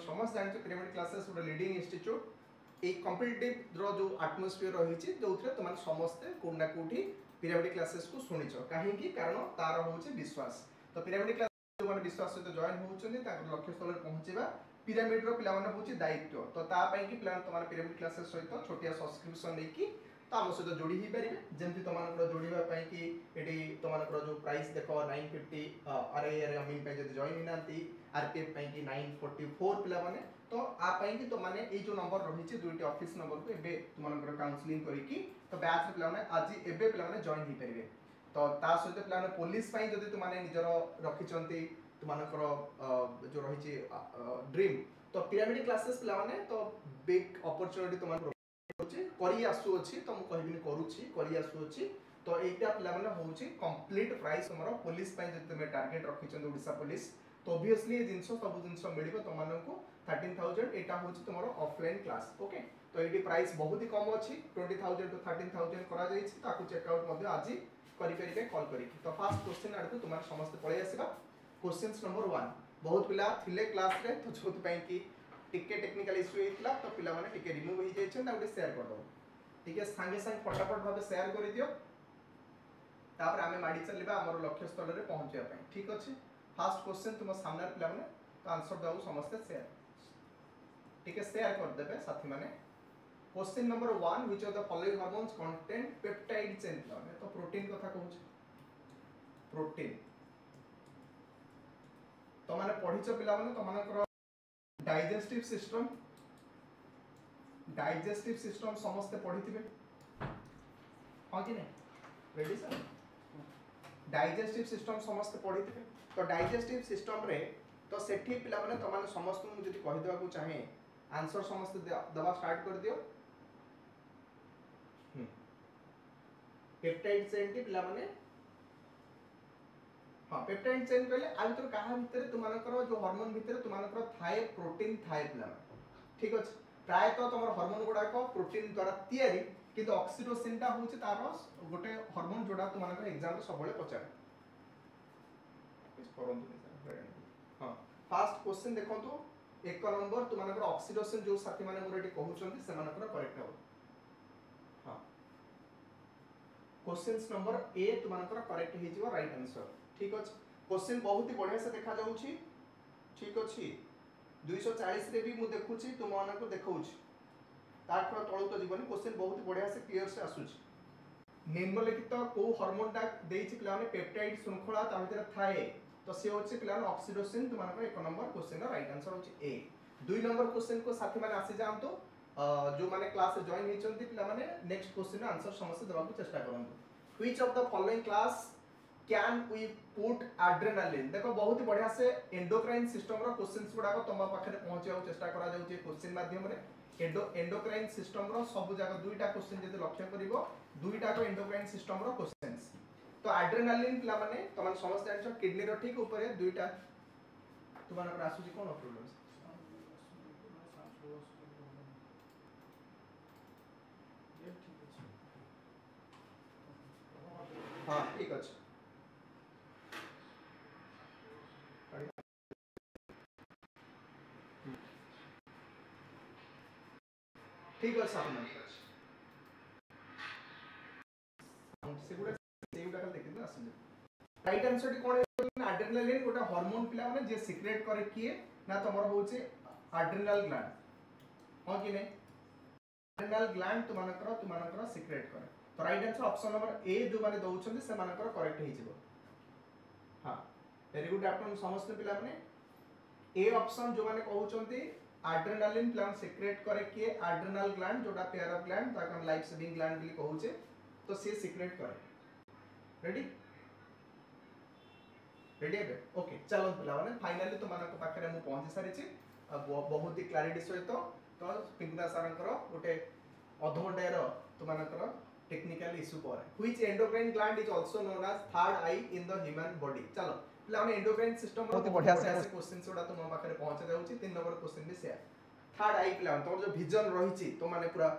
समस्त जानते pyramid classes गोटे लीडिंग इंस्टीट्यूट ए कॉम्पिटिटिव रो जो एटमॉस्फेयर रही जो तुम समस्ते कोना कोठी पिरामिड क्लासेस को शुणिच कहीं कारण तार होचे विश्वास तो पिरामिड क्लास जो माने विश्वास सहित जॉइन होउछन्ती ताकर लक्ष्य स्थल पहुंचेबा पिरामिड रो पिला माने होची दायित्व तो ता पई कि प्लान तमार पिरामिड क्लासेस सहित छोटिया सब्सक्रिप्शन लेकी तो आम सहित जोड़ी ही पारे जमी तुम जोड़ा कि ये तुम जो प्राइस देख 950 आरआईआर अमीन पे जब जॉइन होना आरपीएफ कि 944 पिला माने तो आपाई कि तुमने ये जो नंबर रही दुईट ऑफिस नंबर को एबे तुम काउंसलिंग करके तो बैच पिला माने आज एबे पिला माने जॉइन हो पारे तो ता सहित पिला माने पुलिस पई जदी तुमने निजर रखिचंती तुमनकर जो रही ड्रीम तो पिरामिड क्लासेस पिला माने तो बिग अपॉर्चुनिटी तुम करी आसुअछि तो मु कहबिनी करूछि करी आसुअछि तो एटा पिला माने होउछि कंप्लीट प्राइस हमर पुलिस पय जते में टारगेट रखिछन ओडिसा पुलिस तो ऑब्वियसली ये जिंस सब जिंस मिलिबो तमाननको 13000 एटा होउछि तुमरो ऑफलाइन क्लास ओके तो एटी प्राइस बहुत ही कम अछि 20000 टू 13000 करा जाइछि ताकू चेक आउट मध्ये आजि करि परिबे कॉल करि तो फर्स्ट क्वेश्चन आडको तुमार समस्त पळे आसीबा क्वेश्चंस नंबर 1 बहुत पिला थिले क्लास रे तो जोत पय कि टिके टेक्निकल इश्यू हेतला तो पिला माने टिके रिमूव हो जाय छन ता शेयर कर दो ठीक है संगे संग फटाफट भाबे शेयर कर दियो तापर आमे माडी चलबा हमर लक्ष्य स्थल रे पहुंचया पय ठीक अछि फर्स्ट क्वेश्चन तुम सामने पिला माने तो आंसर दाउ समस्त शेयर ठीक है शेयर कर देबे साथी माने question number 1 which of the following hormones contain peptide chain माने तो प्रोटीन कथा कहूछ प्रोटीन तो माने पढिछ पिला माने तो मानकर डाइजेस्टिव सिस्टम समस्त पढ़ी थे हाँ कि नहीं रेडी सर डाइजेस्टिव सिस्टम समस्त पढ़ी थे तो डाइजेस्टिव सिस्टम रे तो सेठी पिला माने तो माने समस्त मु जदी कहि देबा को चाहे आंसर समस्त दबा स्टार्ट कर दियो पेप्टाइड चेन टी पिला माने हाँ पेप्टाइड चेन कहले आ भीतर कहा भीतर तुमनकर जो हार्मोन भीतर तुमनकर थाए प्रोटीन थाए पिला ठीक अछि प्राय तो तुम हार्मोन गुडा को प्रोटीन द्वारा तयारी किंतु ऑक्सीटोसिन टा होचे तार गोटे हार्मोन जोडा तुमनकर एग्जाम रे सबले पचार इस परंतु हां फर्स्ट क्वेश्चन देखंतु एक नंबर तुमनकर ऑक्सीटोसिन जो साथी माने मोर एटी कहउचंती सेमानकर करेक्ट हो हां क्वेश्चंस नंबर ए तुमनकर करेक्ट हे जिवो राइट आंसर ठीक अछि क्वेश्चन बहुत ही बढ़िया से देखा जाउछि ठीक अछि 240 रे भी मु देखुछि तुम माने को देखौछि तार तळु तो जीवन क्वेश्चन बहुत ही बढ़िया से क्लियर से आसुछि निम्नलिखित को हार्मोन टा देछि पिलाने पेप्टाइड श्रृंखला ता भीतर थाए तो से होछि पिलाने ऑक्सीटोसिन तुम माने एक नंबर क्वेश्चन रा राइट आंसर होछि ए 2 नंबर क्वेश्चन को साथी माने आसी जाम तो जो माने क्लास से जॉइन हेचंती पिला माने नेक्स्ट क्वेश्चन आंसर समस्त देबा को चेष्टा करंतु which of the following class can we put adrenaline देखो बहुत ही बढ़िया से एंडोक्राइन सिस्टम रो क्वेश्चंस गुडा को तमा पाखरे पहुंचाउ चेष्टा करा जाउची क्वेश्चन माध्यम रे एंडोक्राइन सिस्टम रो सब जगह दुईटा क्वेश्चन जदि लक्ष्य करिवो दुईटा को एंडोक्राइन सिस्टम रो क्वेश्चंस तो एड्रेनालिन पिला माने तमन समस्त जानछो किडनी रो ठीक ऊपर दुईटा तुमन आसुची कोन प्रॉब्लम हां ठीक अछि ठीक है सामने सेगुडा सेम डाटा देखि ना आसे राइट आंसर टी कोन है एड्रेनालिन गोटा हार्मोन पिला माने जे सिक्रेट करे किए ना तमर होचे एड्रेनल ग्लैंड हां कि नै एड्रेनल ग्लैंड तुमानकर सिक्रेट करे तो राइट आंसर ऑप्शन नंबर ए जो माने दउछन से मानकर करेक्ट हे जिवो हां वेरी गुड आफ्टरनून समस्त पिला माने ए ऑप्शन जो माने कहउचंती एड्रेनालिन ग्लैंड सिक्रेट करे के एड्रेनल ग्लैंड जोटा पेयर ऑफ ग्लैंड ताकि हम लाइफ सेविंग ग्लैंड भी कहउचे तो से सिक्रेट करे रेडी रेडी है ओके चलो पिला माने फाइनली तो मानक पाखरे मु पहुंची सारी छी बहुत ही क्लैरिटी सहित तो पिंगना सारंकर गोटे अधघंटे रो तो मानकर टेक्निकल इशू पर which endocrine gland is also known as third eye in the human body चलो पिला माने एंडोक्राइन सिस्टम बहुत बढ़िया से क्वेश्चन जोडा तो म पाखरे पहुंच जाउची 3 नंबर क्वेश्चन भी शेयर थर्ड आई पिला तो जो विजन रहिची तो माने पूरा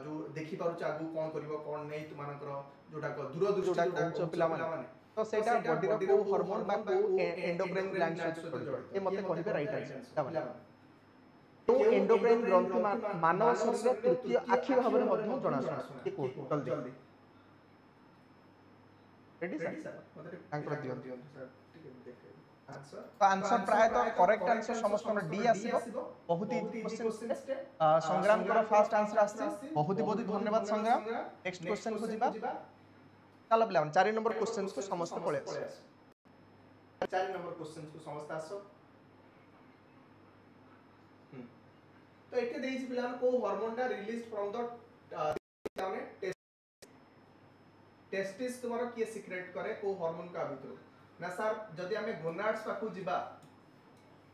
जो देखि पारु आगु कोन करबो कोन नै तो मानकर जोटा दूरदृष्टि कहउचो पिला माने तो सेटा बॉडी रो हार्मोन बा को एंडोक्राइन ग्लैंड से जोड़ित ए मते कहबे राइट आंसर तो एंडोक्राइन ग्रंथि मानव शरीर रे तृतीय आखि भाव में मध्य जनाशुना ये को जल्दी रेडी सर तांकर दियन तो आंसर प्राय तो करेक्ट आंसर समस्त डी आसीबो बहुत इजी क्वेश्चन से संग्राम कर फास्ट आंसर आसी बहुत बहुत धन्यवाद संग्राम नेक्स्ट क्वेश्चन को जिबा चलो प्ले 4 नंबर क्वेश्चन को समस्त पळे आस 4 नंबर क्वेश्चन को समस्त आसो तो एके देइछि पिला को हार्मोन टा रिलीज फ्रॉम द ताने टेस्टिस तुम्हारा किए सिक्रेट करे को हार्मोन का भितर ना सर जदि हमें गोनाड्स पाखु जिबा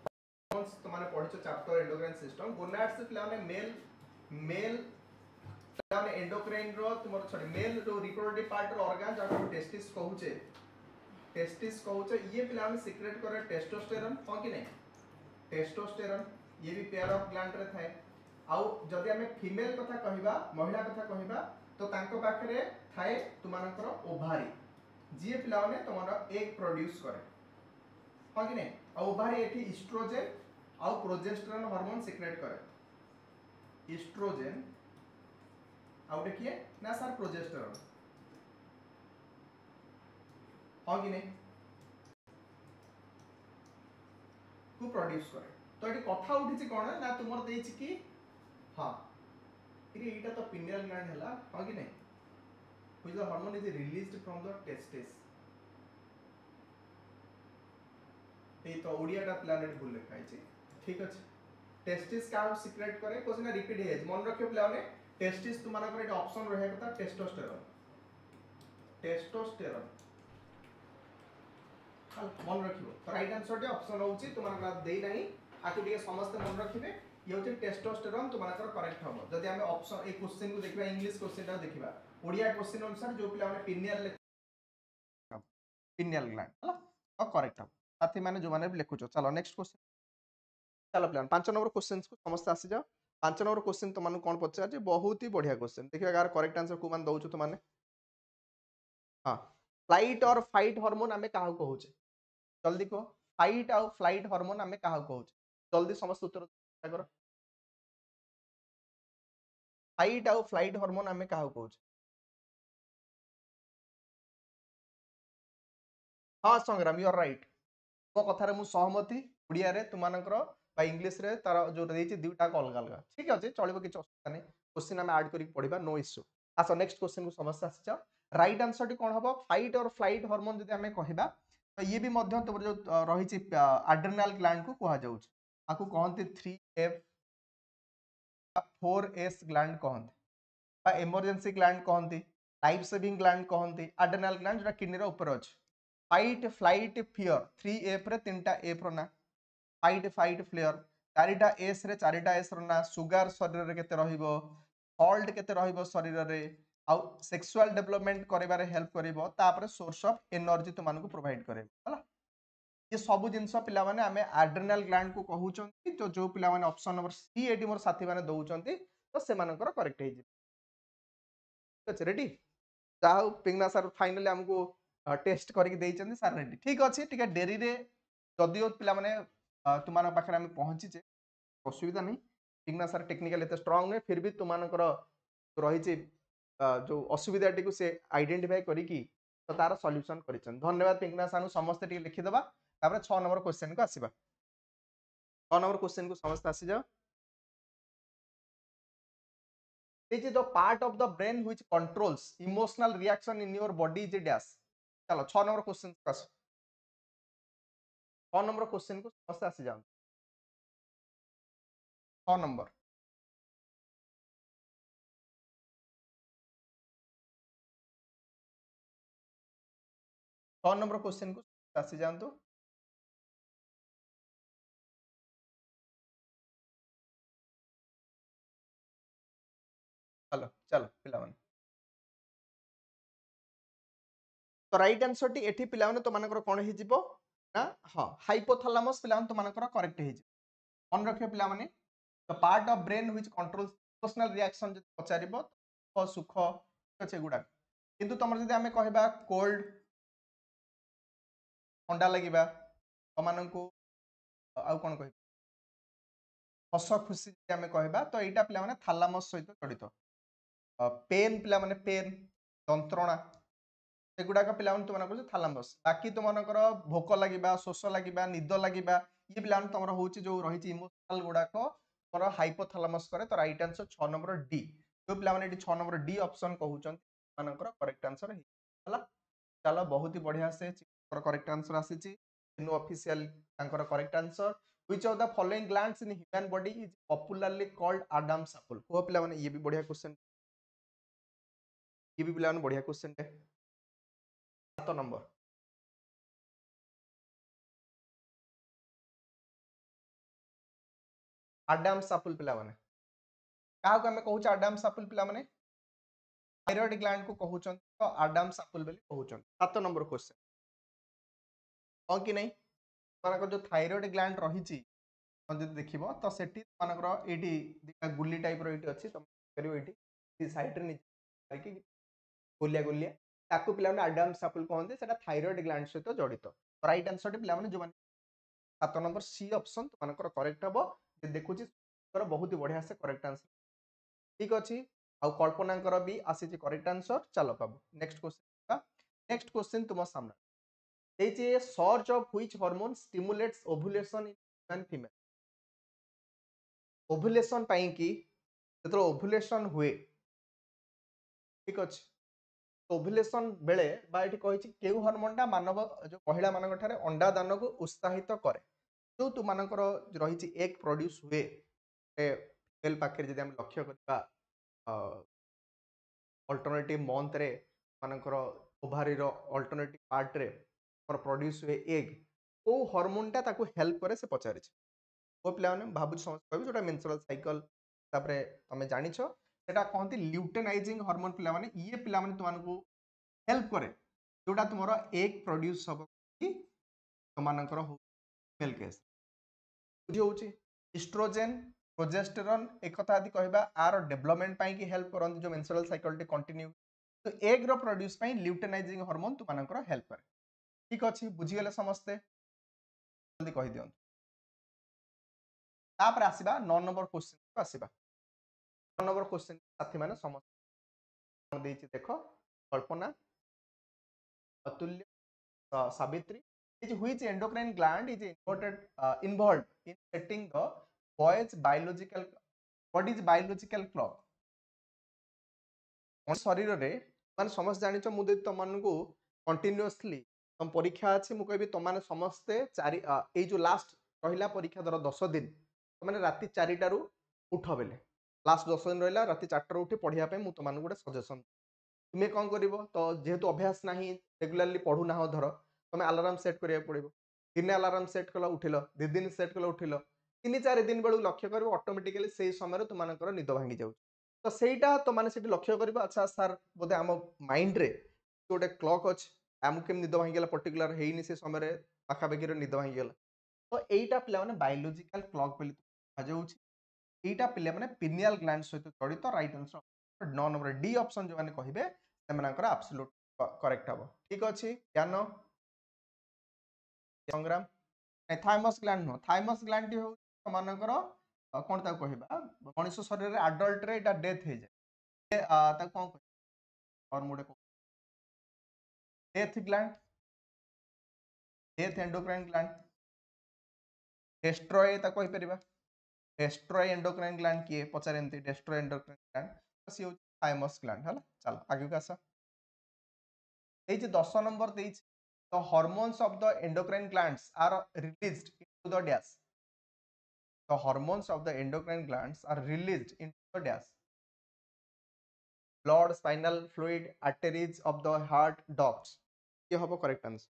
hormones Tumane पढिছো chapter endocrine system gonads पिला ने मेल पिला ने एंडोक्राइन रो तुमर सॉरी मेल जो रिप्रोडक्टिव पार्ट रो ऑर्गन जाको टेस्टिस कहूचे ये पिला ने सिक्रेट करे टेस्टोस्टेरोन हां कि नहीं टेस्टोस्टेरोन ये भी पेयर ऑफ ग्लैंड रे थाए आउ जदि हमें फीमेल कथा कहिबा महिला कथा कहिबा तो तांको पाखरे थाए तुमानकर ओभारी जी पिला ने तुमार एग प्रोड्यूस करे हां कि नहीं आ ओभारी एठी एस्ट्रोजन आ प्रोजेस्टेरोन हार्मोन सिक्रेट करे एस्ट्रोजन आउ देखिए ना सर प्रोजेस्टेरोन हां कि नहीं को प्रोड्यूस करे तो एटी कथा उठिछि कोन ना तुमर देछि कि हां इरे एटा तो पिनियल ग्लैंड हला हां कि नहीं which the hormone is released from the testis ए तो ओडियाटा प्लानेट भूल लिखा है ठीक अछि टेस्टिस का सिक्रेट करे क्वेश्चन रिपीट है मन रखियो प्लाने टेस्टिस तुम्हारा करे ऑप्शन रहे कथा टेस्टोस्टेरोन मन रखियो तो राइट आंसर टे ऑप्शन होची तुम्हारा देई नाही आकु टिके समस्त मन रखिबे ये होची टेस्टोस्टेरोन तुम्हारा करेक्ट हबो जदि हमें ऑप्शन ए क्वेश्चन को देखिबा इंग्लिश क्वेश्चन टा देखिबा ओडिया क्वेश्चन अनुसार जो पिला माने पिनियल ग्लैंड हला और करेक्ट हम साथी माने जो माने लिखुचो चलो नेक्स्ट क्वेश्चन चलो प्लान 5 नंबर क्वेश्चंस को समस्त आसी जाओ 5 नंबर क्वेश्चन तो माने कोन पचार जे बहुत ही बढ़िया क्वेश्चन देखिबा यार करेक्ट आंसर को मान दउचो तो माने हां फ्लाइट और फाइट हार्मोन हमें काहा कहूचे जल्दी को फाइट और फ्लाइट हार्मोन हमें काहा कहूचे जल्दी समस्त उत्तर करो फाइट और फ्लाइट हार्मोन हमें काहा कहूचे हाँ संग्राम यू आर राइट तो कथारे मु सहमति ओडिया रे तुमानकर बा इंग्लिश रे तार जो देछि दुटा अलग अलग ठीक अछि चलिबो किछ असुविधा नै क्वेश्चन हम ऐड करि पढिबा नो इश्यू आसो नेक्स्ट क्वेश्चन को समस्या आछि राइट आंसर टी कोन हबो फाइट और फ्लाइट हार्मोन जदि हमें कहिबा तो ये भी मध्य तुम जो रही एड्रेनाल ग्लैंड को कहा जाउछ आकु कहंती 3F 4S ग्लैंड कहंती बा इमरजेंसी ग्लैंड कहंती लाइफ सेविंग ग्लैंड कहंती एड्रेनाल ग्लैंड जोटा किडनी रो ऊपर अछि फाइट फ्लाइट फियर 3F रे तीनटा F रो ना फाइट फाइट फ्लेयर चारिटा S रे चारिटा S रो ना सुगर शरीर रे केते रहिबो सॉल्ट केते रहिबो शरीर रे आउ सेक्सुअल डेवलपमेंट करिबारे हेल्प करिवो तापर सोर्स ऑफ एनर्जी तो मानको प्रोवाइड करे हला ये सब जिंस पिला माने हमें एड्रेनल ग्लैंड को कहउचंती जो जो पिला माने ऑप्शन नंबर सी एटी मोर साथी माने दउचंती तो से मानकर करेक्ट हे जी रेडी जाओ पिंगना सर फाइनली हमको टेस्ट करके देइचंती सर रेडी ठीक अछि ठीक है डेरी रे जदियो पिला माने तुमानो पाखरे हम पहुंची जे असुविधा नहीं पिंगना सर टेक्निकल एते स्ट्रांग नै फिर भी तुमानकर रही छि जो असुविधा टी को से आइडेंटिफाई करी की तो तार सॉल्यूशन करिचन धन्यवाद पिंगना सानु समस्त टी लिखि दबा तापर 6 नंबर क्वेश्चन को आसीबा 6 नंबर क्वेश्चन को समस्त आसी जाओ This is the part of the brain which controls emotional reaction in your body is a dash चलो 6 नंबर क्वेश्चन का 6 नंबर क्वेश्चन को समस्त आसी जाओ 6 नंबर 6 नंबर क्वेश्चन को आसी जाओ चलो चलो पिला माने तो राइट आंसर टी एठी पिला माने तो मानकर कोन हे जिवो ना हां हाइपोथैलेमस पिला माने तो मानकर करेक्ट हे जिवो मन रखियो पिला माने the part of brain which controls emotional reaction जति पचारिबो सुख अच्छे गुडा किंतु तमर जदि हमें कहबा कोल्ड ठंडा लगिबा तमानंकु आउ कोन कहि हस खुशी आम कहवा तो यहाँ पे थालामस सहित जड़ित पेन पे पेन जंत्रणा सेगुड़ाक पे तुम थालामस बाकी तुम भोक लगे शोष लगे निद लगे ये पे तुम हूँ जो रही इमोशनाल गुड़ाक तुम हाइपोथालामस करे तो राइट आंसर 6 नंबर डी जो पे 6 नंबर डी ऑप्शन कहते करेक्ट आंसर है चलो बहुत ही बढ़िया से करेक्ट आंसर आसी official correct answer which of the following glands in human body is popularly called Adam's apple को पिला माने ये भी बढ़िया क्वेश्चन ये भी पिला माने बढ़िया क्वेश्चन है 7 नंबर आडम्स एप्पल पिला माने काहा को हमें कहूछ आडम्स एप्पल पिला माने थायराइड ग्लैंड को कहउछन तो आडम्स एप्पल बेली कहउछन 7 नंबर क्वेश्चन हो कि नहीं मानक जो थायराइड ग्लैंड रही ଯଦି ଦେଖିବ ତ ସେଠି ମାନଙ୍କର ଏଇଠି ଦିଟା ଗୁଲି ଟାଇପ ର ଏଇଠି ଅଛି ତମେ କରିବ ଏଇଠି ସାଇଡ ରେ ନିଜେ କରିକି ଗୋଲିଆ ଗୋଲିଆ ତାକୁ ପିଲାମାନେ ଆଡାମ୍ସ ଆପୁଲ କହନ୍ତି ସେଟା ଥାଇରଏଡ ଗ୍ଲାଣ୍ଡ ସହିତ ଜଡିତ ରାଇଟ ଆନ୍ସର ଟି ପିଲାମାନେ ଯୋମାନେ 7 ନମ୍ବର ସି ଅପସନ ତୁମଙ୍କର କରେକ୍ଟ ହବ ଯେ ଦେଖୁଛି ବହୁତ ବଢିଆ ସେ करेक्ट आंसर ठीक अछि ଆଉ କଳ୍ପନାଙ୍କର ବି ଆସିଛି करेक्ट आंसर ଚାଲ ପାବୁ नेक्स्ट क्वेश्चन तुम सामने ଦେଇଛି search of which hormone stimulates ovulation in human female ovulation पाई कि जेतरो ओव्युलेशन हुए ठीक अछि ओव्युलेशन बेले बा एठी कहिछि केउ हार्मोनटा मानव जो महिला मानक ठारे अंडा दान को उत्साहित करे जो तु मानकर रहिछि एग प्रोड्यूस हुए मेल पाखे जदि हम लक्ष्य करबा अल्टरनेटिव मंथ रे मानकर ओभारी रो अल्टरनेटिव पार्ट रे प्रोड्यूस हुए एग को हार्मोनटा ताको हेल्प करे से पचारि वो पिला भावुँ समझ जो मेन्सुरल साइकिल तुम जान सेटा कहते ल्यूटेनाइजिंग हार्मोन पिला ये पिला तुमको हेल्प करे जोटा तुम एग प्रोड्यूस हम तुम मेल केस बुझी इस्ट्रोजेन प्रोजेस्टेरॉन एक कथा यदि कहबा आर डेवलपमेंट पाई कि हेल्प करन जो मेंस्ट्रुअल साइकिल टी कंटिन्यू तो एग रो प्रोड्यूस पाई ल्यूटेनाइजिंग हार्मोन तुमनकर हेल्प करे ठीक अछि बुझी गेले समस्ते जल्दी कहि दियन तापर आसीबा 9 नंबर क्वेश्चन को आसीबा 9 नंबर क्वेश्चन साथी माने समस्त देछि देखो कल्पना अतुल्य Savitri is which endocrine gland is involved in setting the boy's biological what is biological clock शरीर रे माने समस्त जानिछ मु दे तमनको कंटीन्यूअसली तम परीक्षा अछि मु कहबी तमाने समस्ते चारि ए जो लास्ट रहिला परीक्षा दर 10 दिन तमाने राति 4 टारू उठ बेले लास्ट 10 दिन रहिला राति 4 टारू उठी पढिया पे मु तमानको गोटे सजेशन तुमे कौन करिवो तो जेहेतु अभ्यास नाही रेगुलरली पढु ना धर तुम अलार्म सेट करिया पड़िबो दिन अलार्म सेट कल उठिल 2 दिन सेट कल उठिल 3-4 दिन बेलू लक्ष्य कर ऑटोमेटिकली से समय तुमकर निद भांगी जाऊ तो सहीटा तो माने सेठी लक्ष्य कर अच्छा सर बोधे आम माइंड रे गोटे क्लॉक अच्छे आमको केम निद भांगी पर्टिकुलर हेनी से समय पाखापाखि निद भांगी तो यहीटा पे बायोलोजिकल क्लॉक बोली कहुटा पे पिनियल ग्लैंड सहित जड़ित right answer 9 number D option जो मैंने कहे से एब्सोल्यूट करेक्ट हम ठीक अच्छे ज्ञान संग्राम थाइमस ग्लैंड नुह थाइमस ग्लैंड हूँ मानकर कौन ताको कहबा मनुष्य शरीर रे अडल्ट रे एटा डेथ हो जाए ताको कौन कह और mode death gland death endocrine gland destroy ताको कहि परिबा डेस्ट्रॉय एंडोक्राइन ग्लैंड किए पचारे एमती डेस्ट्रॉय एंडोक्राइन ग्लैंड सी होची थाइमस ग्लैंड हला चलो आगे को आसा ए जे 10 number देइछ the hormones of the endocrine glands are released into the dash the hormones of the endocrine glands are released into the dash blood spinal fluid arteries of the heart ducts ये होबो correct answer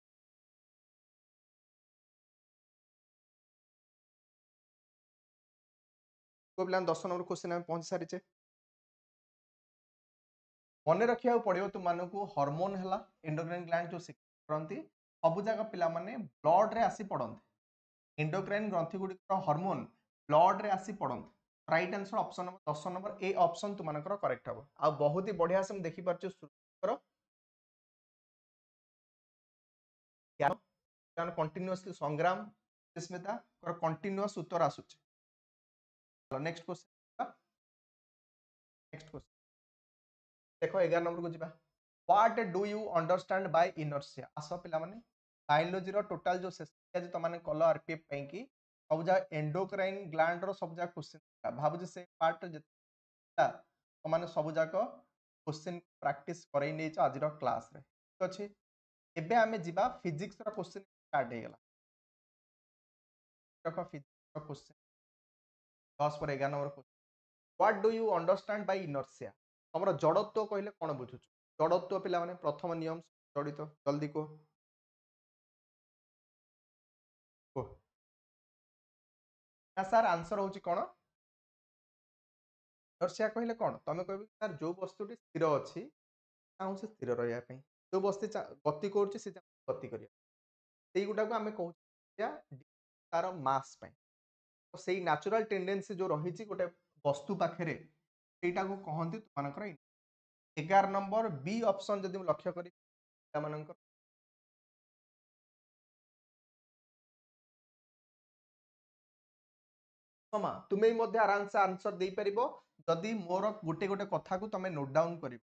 को plan 10 number question में पहुंच सारी छे मन रखिया पड़ियो तुमको हार्मोन हला एंडोक्राइन ग्लैंड जो सिक्रेट करंती सब जगह पिला माने ब्लड रे आसी पड़ंती एंडोक्राइन ग्रंथि गुडी हार्मोन ब्लड रे आसी पड़ंती right answer option number 10 number A option तुमनकर करेक्ट हबो आ बहुत ही बढ़िया से हम देखि परछु सुकर ज्ञान कंटीन्यूअसली संग्राम स्मिता कंटीन्यूअस उत्तर आसुछ चलो नेक्स्ट क्वेश्चन नेक्स्ट क्वेश्चन देखो 11 नंबर को जीवा what do you understand by inertia आसो पिला माने बायोलॉजी रो टोटल जो सेशन जे तो माने कलो आरपीएफ पई की सब जा एंडोक्राइन ग्लैंड रो सब जा क्वेश्चन भाबु जे से पार्ट जेता तो माने सब जाक क्वेश्चन प्रैक्टिस करई नै छ आज रो क्लास रे ठीक अछि एबे हमें जीवा फिजिक्स रो क्वेश्चन स्टार्ट हे गेला देखो फिजिक्स रो क्वेश्चन 10 पर 11 number question what do you understand by inertia हमर जड़त्व कहले कोन बुझुछ जड़त्व पिला माने प्रथम नियम जड़ित जल्दी को ना सर आंसर होची कोन इनर्शिया कहले कोन तमे कहबे सर जो वस्तुटी स्थिर अछि ताऊ से स्थिर रहया पई जो वस्तु गति करछि से गति करिया सेई गुटा को हमें कहू या तार मास पई तो सेई नेचुरल टेंडेंसी जो रहिछि गोटे वस्तु पाखरे सेटा को कहंती तुमानकर 11 नंबर बी ऑप्शन जदि लक्ष्य करी पिलामानकर क्षमा तुम्हें मध्य आराम से आंसर दे परिबो जदि मोर गोटे गोटे कथा को तमे नोट डाउन करिवो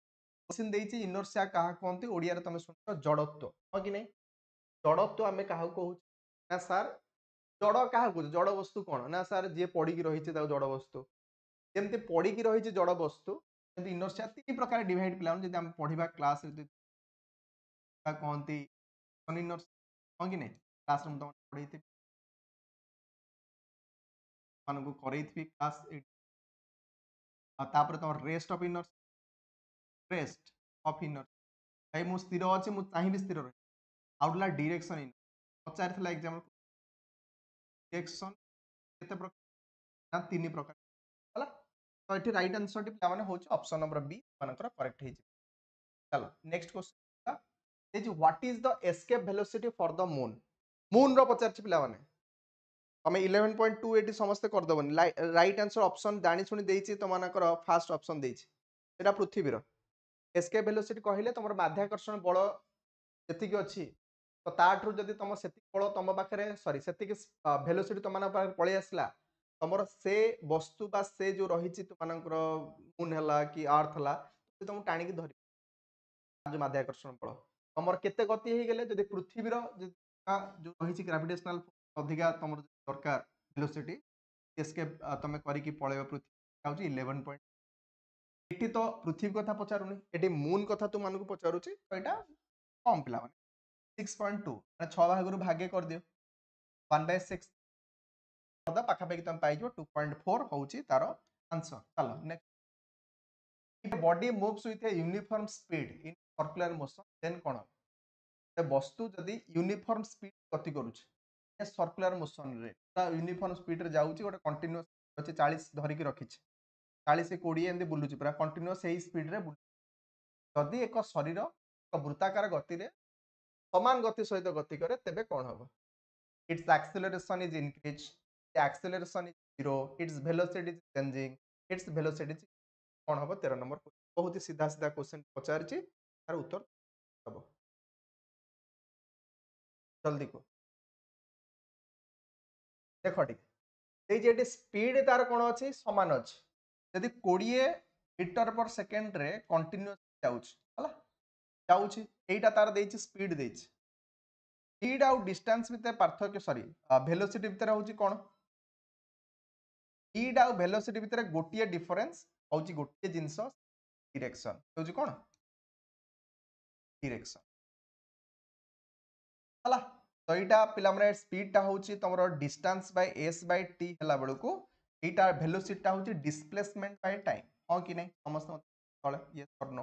क्वेश्चन देइछि इनर्शिया काहा कहंती ओडिया रे तमे सुनतो जड़त्व हो कि नै जड़त्व हमें काहा कहू ना सर जड़ काहा कहू जड़ वस्तु कोन ना सर जे पड़ी की रहिछि ता जड़ वस्तु जेमते पड़ी की रहिछि जड़ वस्तु जेमते इनर्शिया तीन प्रकार डिवाइड प्लान जदि हम पढिबा क्लास रे कहंती नॉन इनर्शिया हो कि नै क्लास रूम तम पढैति मानकु करैथि क्लास 8 तापर तम rest of inner rest of inner भाई मु स्थिर अछि मु चाहि स्थिर रहि आउटला डायरेक्शन इन पचार थला एग्जाम डायरेक्शन केते प्रकार ना तीन प्रकार हला तो एठी राइट आंसर टी पिला माने होछि ऑप्शन नंबर बी मानकर करेक्ट हे चलो नेक्स्ट क्वेश्चन ए जे what is the escape velocity for the moon moon रो पचार पिला माने हमें 11.2 एटी समस्त कर दबन राइट आंसर ऑप्शन जानि सुनि देइछि तो मानकर फास्ट ऑप्शन देइछि एटा पृथ्वी रो एस्केप वेलोसिटी कहले तमर माध्याकर्षण बल जेतिक अछि तो ताठू जदि तुम सेति बल तुम पाखे सॉरी सेति वेलोसिटी तुम पाखे पळै आसला तमर से वस्तु बा से जो रहिछि तुमनकर मून हला कि अर्थ हला तुम टाणी की धरि जो माध्याकर्षण बल तमर केते गति हे गेले जदि पृथ्वी रो जो रहिछि ग्रेविटेशनल अधिका तमर दरकार वेलोसिटी एस्केप तमे करी की पळैबा पृथ्वी काउची 11 पॉइंट एठी तो पृथ्वी कथा पचारुनी एठी मून कथा तु मानको पचारुची तो एटा कम पिला माने 6.2 माने 6 भागरु भागे कर दियो 1/6 पदा पाखा पाखी तम पाइजो 2.4 होउची तारो आंसर चलो next if a body moves with a uniform speed in circular motion then कोन ए वस्तु जदि यूनिफॉर्म स्पीड गति करूची ए सर्कुलर मोशन रे यूनिफॉर्म स्पीड रे जाउची गोटे कंटीन्यूअस अछि 40 धरि की रखिछि 40 से 20 एंदी बुलुची पूरा कंटीन्यूअस एही स्पीड रे जदि एक शरीर एक वृत्ताकार गति रे समान गति सहित गति करे तेबे कोन हबो its acceleration is increase acceleration is zero its velocity is changing its velocity कोन हबो 13 नंबर बहुत ही सीधा सीधा क्वेश्चन पचारची तार उत्तर हबो जल्दी को देखो ठीक जे स्पीड तार कोन अछि समान अछि यदि 20 मीटर पर सेकंड रे कंटीन्यूअस जाउछ हला जाउछ एटा तार देछि स्पीड देछि स्पीड आउ डिस्टेंस भितर पार्थक्य सॉरी वेलोसिटी भितर होछि कोन स्पीड आउ वेलोसिटी भितर गोटिए डिफरेंस होछि गोटिए जिंस डायरेक्शन होछि कोन डायरेक्शन हला तो एटा पिला माने स्पीड ता होछि तमरो distance by s by t हला बेलु को एटा वेलोसिटी ता होछि डिस्प्लेसमेंट बाय टाइम हो कि नै समस्त तळे यस और नो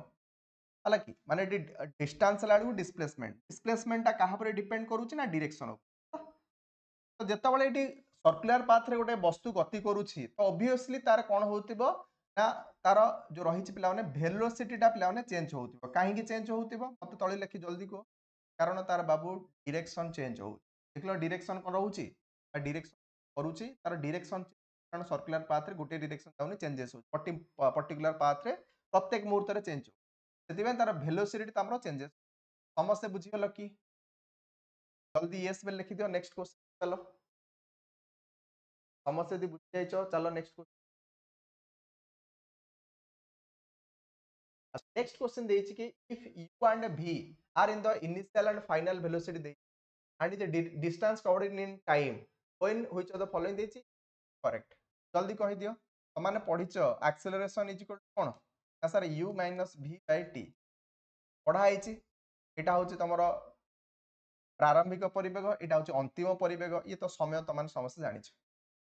हला कि माने डिस्टेंस लाडू डिस्प्लेसमेंट डिस्प्लेसमेंट ता कहा पर डिपेंड करूछि ना डायरेक्शन तो जेता बेले एटी सर्कुलर पाथ रे गोटे वस्तु गति करूछि तो ऑब्वियसली तार कोन होतिबो ना तार जो रहिछि पिला माने वेलोसिटी ता पिला माने चेंज होतिबो काहे की चेंज होतिबो मते तळे लिखि जल्दी को कारण तार बाबू डायरेक्शन चेंज हो देखलो डायरेक्शन कोन रहउछि डायरेक्शन करूछि तार डायरेक्शन कारण सर्कुलर पाथ रे गोटे डायरेक्शन जाउनी चेंजेस हो पर्टिकुलर पाथ रे प्रत्येक मुहूर्त रे चेंज हो सेतिबे तार वेलोसिटी तामरो चेंजेस समस्त बुझी गेल की जल्दी यस बेल लिखि दियो नेक्स्ट क्वेश्चन चलो समस्त यदि बुझि जाइछो चलो नेक्स्ट क्वेश्चन नेक्स्ट क्वेश्चन देछि कि if u and v are in the initial and final velocity they and the distance covered in time when which of the following देछि करेक्ट जल्दी कहि दियो माने पढिछ एक्सेलरेशन इज इक्वल टू कोन ना sir u minus v by t पढा आइछि एटा होछि तमरो प्रारंभिक परिवेग एटा होछि अंतिम परिवेग ये तो समय तमान समस्त जानिछ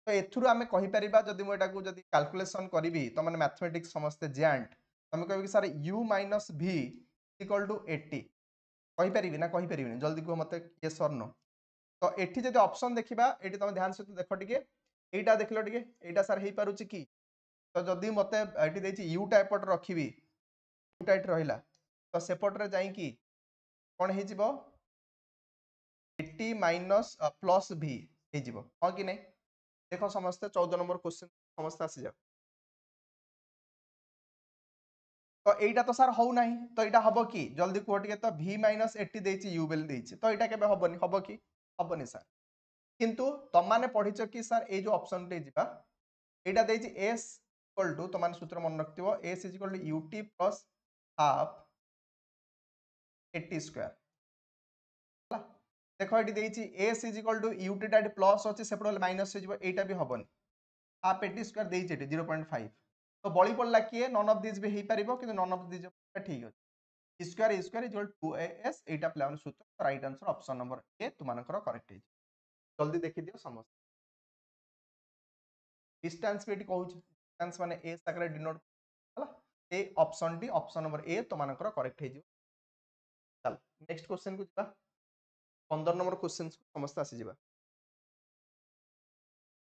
तो एथुरु आमे कहि परिबा जदि मो एटा को जदि कैलकुलेशन करबी त माने मैथमेटिक्स समस्त जांट तमे कहबी कि sir u minus v equal to 80 कहि परिबी ना कहि परिबिनी जल्दी को मते यस और नो तो एठी जदि ऑप्शन देखिबा एठी तमे ध्यान से देखो टिके एटा देखलो टिके एटा सर हेई पारुची की तो जदि मते एठी देछि u टाइप पट रखिबी u टाइप रहिला तो सेपट रे जाई की कोन हेई जिवो 80 माइनस प्लस v हेई जिवो हां कि नै देखो समस्त 14 नंबर क्वेश्चन समस्त आसी जाओ तो एटा तो सर हो नाही तो एटा हबो की जल्दी को टिके तो v माइनस 80 देछि u बेल देछि तो एटा केबे हबोनी हबो की हबोनी सर किंतु तम माने पढिछ कि सर ए जो ऑप्शन टे जिबा एटा देछि s इक्वल टू तमान सूत्र मन रखतिबो s is equal to ut plus half 80 square देखो एटी देछि s is equal to ut टा प्लस अछि सेपड माइनस हो जिवो एटा भी हबोनी हाफ 80 स्क्वायर देछि एटी 0.5 तो बळी पडला किए नन ऑफ दिस भी हेई परिबो किंतु नन ऑफ दिस ठीक अछि square is equal to 2as एटा प्लान सूत्र right answer option number A तुमानकर करेक्ट है जल्दी देखि दियो समस्त डिस्टेंस भी कहूँ डिस्टेंस माने ए सागरे डिनोट हला A option D option number ए तो मानकर करेक्ट हे जिवो चल नेक्स्ट क्वेश्चन को जिबा 15 नंबर क्वेश्चन समस्त आसी जिबा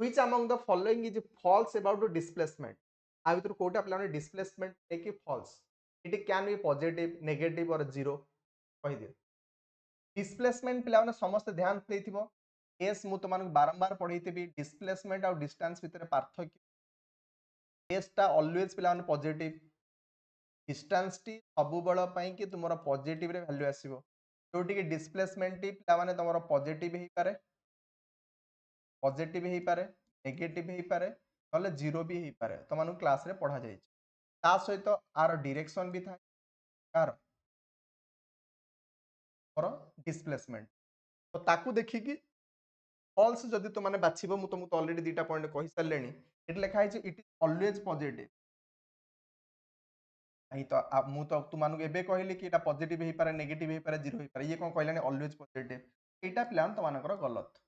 which among the following is false about the displacement आ भीतर कोटा प्लान डिस्प्लेसमेंट है कि false it can be positive negative और जीरो कहि दियो डिस्प्लेसमेंट पिला समस्त ध्यान देथिबो एस मु तुमन बारंबार पढैथिबी डिस्प्लेसमेंट और डिस्टेंस भीतर पार्थक्य एस टा ऑलवेज पिला पॉजिटिव डिस्टेंस टी सब बेल पई कि तुमरा पॉजिटिव रे वैल्यू आसीबो जोटी कि डिस्प्लेसमेंट टी पिला माने तुमरा पॉजिटिव ही पारे नेगेटिव ही पारे नले जीरो भी ही पारे तमनु क्लास रे पढा जाय ता सहित आर डायरेक्शन भी था कार और डिस्प्लेसमेंट तो ताकू देखि कि फॉल्स जदि तो माने बाछिबो मु तुमको ऑलरेडी दीटा पॉइंट कहि सारलेनी इट लिखा है इट इज ऑलवेज पॉजिटिव नहीं तो मु तो तुमानु एबे कहली कि एटा पॉजिटिव ही पारे नेगेटिव ही पारे जीरो ही पारे ये कोन कहलानी ऑलवेज पॉजिटिव एटा प्लान तमानकर गलत